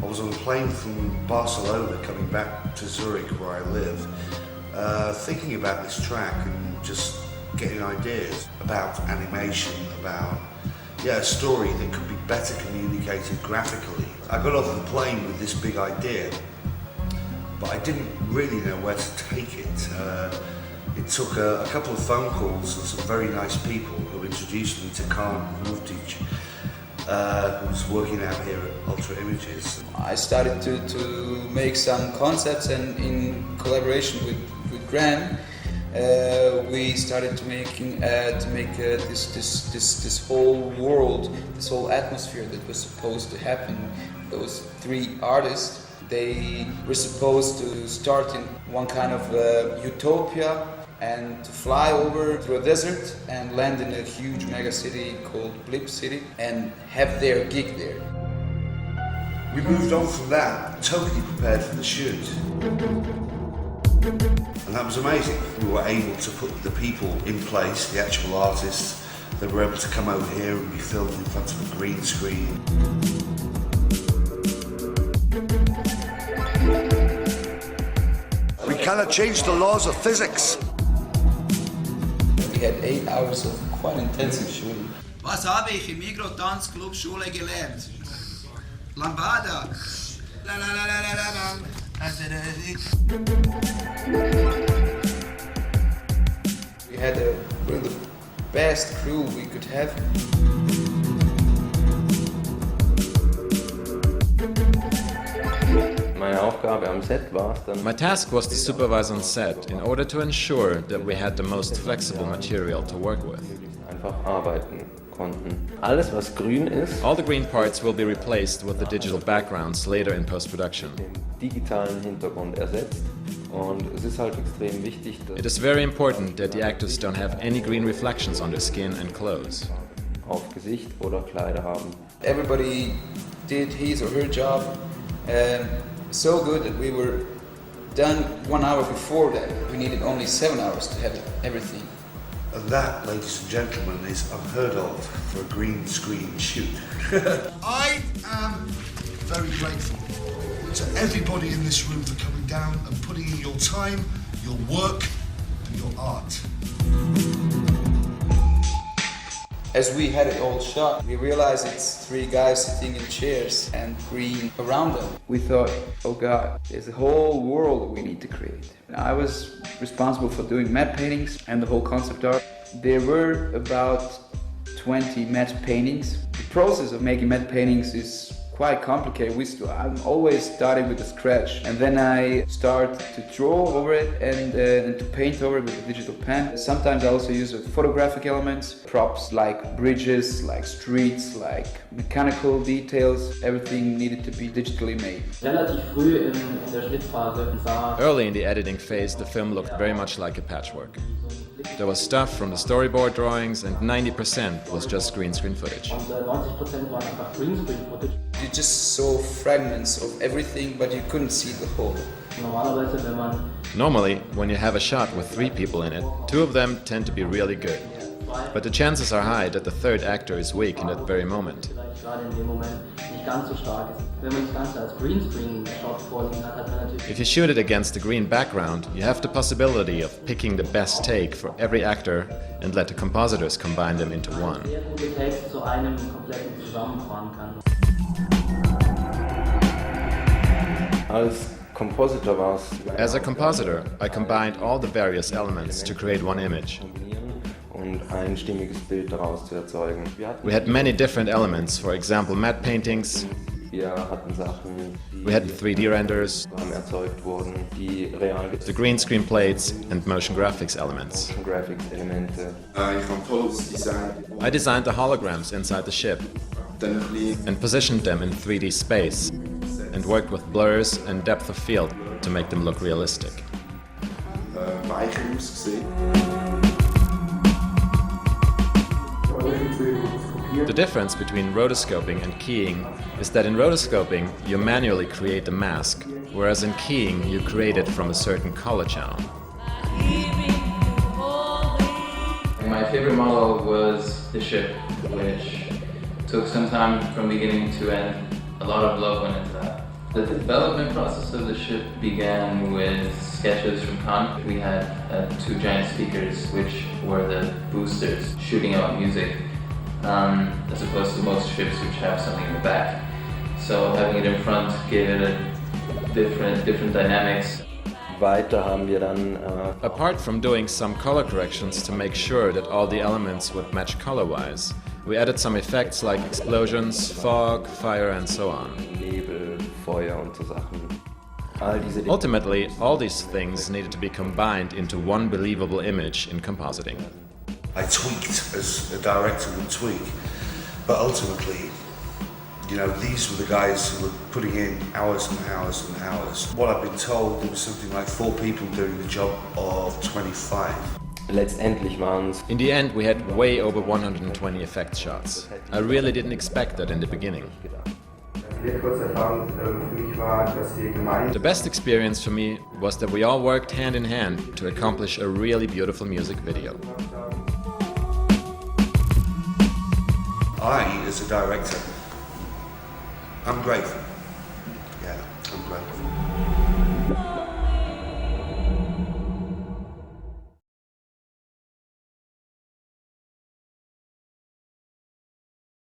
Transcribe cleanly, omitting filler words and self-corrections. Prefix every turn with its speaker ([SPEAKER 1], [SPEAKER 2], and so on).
[SPEAKER 1] I was on a plane from Barcelona coming back to Zurich, where I live, thinking about this track and just getting ideas about animation, about a story that could be better communicated graphically. I got off the plane with this big idea, but I didn't really know where to take it. It took a couple of phone calls and some very nice people who introduced me to Khan Muftic, who's working out here at Ultra Images.
[SPEAKER 2] I started to make some concepts, and in collaboration with Graham, we started to make this whole world, this whole atmosphere that was supposed to happen. Those three artists, they were supposed to start in one kind of utopia and to fly over through a desert and land in a huge mega city called Blip City and have their gig there.
[SPEAKER 1] We moved on from that, totally prepared for the shoot. And that was amazing. We were able to put the people in place, the actual artists. They were able to come over here and be filmed in front of a green screen. We cannot change the laws of physics.
[SPEAKER 2] We had 8 hours of quite intensive shooting.
[SPEAKER 3] Was habe ich im Migros-Tanzclub Schule gelernt? Lambada. La la la la la la la.
[SPEAKER 2] We had one of the best crew we could have.
[SPEAKER 4] My task was to supervise on set in order to ensure that we had the most flexible material to work with. All the green parts will be replaced with the digital backgrounds later in post-production. It is very important that the actors don't have any green reflections on their skin and clothes.
[SPEAKER 2] Everybody did his or her job so good that we were done 1 hour before that. We needed only 7 hours to have everything.
[SPEAKER 1] And that, ladies and gentlemen, is unheard of for a green screen shoot. I am very grateful to everybody in this room for coming down and putting in your time, your work, and your art.
[SPEAKER 2] As we had it all shot, we realized it's three guys sitting in chairs and green around them. We thought, oh God, there's a whole world that we need to create. I was responsible for doing matte paintings and the whole concept art. There were about 20 matte paintings. The process of making matte paintings is quite complicated. I'm always starting with a scratch, and then I start to draw over it and to paint over it with a digital pen. Sometimes I also use photographic elements, props like bridges, like streets, like mechanical details. Everything needed to be digitally made.
[SPEAKER 4] Early in the editing phase, the film looked very much like a patchwork. There was stuff from the storyboard drawings, and 90% was just green screen footage.
[SPEAKER 2] You just saw fragments of everything, but you couldn't see the whole.
[SPEAKER 4] Normally, when you have a shot with 3 people in it, 2 of them tend to be really good. But the chances are high that the third actor is weak in that very moment. If you shoot it against the green background, you have the possibility of picking the best take for every actor and let the compositors combine them into one. As a compositor, I combined all the various elements to create one image. We had many different elements, for example matte paintings, we had 3D renders, the green screen plates and motion graphics elements. I designed the holograms inside the ship and positioned them in 3D space and worked with blurs and depth of field to make them look realistic. The difference between rotoscoping and keying is that in rotoscoping you manually create the mask, whereas in keying you create it from a certain color channel.
[SPEAKER 5] My favorite model was the ship, which took some time from beginning to end. A lot of love went into that. The development process of the ship began with sketches from Khan. We had 2 giant speakers, which were the boosters, shooting out music, as opposed to most ships which have something in the back. So having it in front gave it a different dynamics.
[SPEAKER 6] Weiter haben wir dann
[SPEAKER 4] Apart from doing some color corrections to make sure that all the elements would match color-wise, we added some effects like explosions, fog, fire and so on.
[SPEAKER 6] Nebel, Feuer und so Sachen. All diese Dinge.
[SPEAKER 4] Ultimately, all these things needed to be combined into one believable image in compositing.
[SPEAKER 1] I tweaked as a director would tweak, but ultimately, you know, these were the guys who were putting in hours and hours and hours. What I've been told, there was something like 4 people doing the job of 25.
[SPEAKER 6] Letztendlich waren es
[SPEAKER 4] In the end, we had way over 120 effect shots. I really didn't expect that in the beginning. The best experience for me was that we all worked hand in hand to accomplish a really beautiful music video.
[SPEAKER 1] I, as a director, I'm grateful.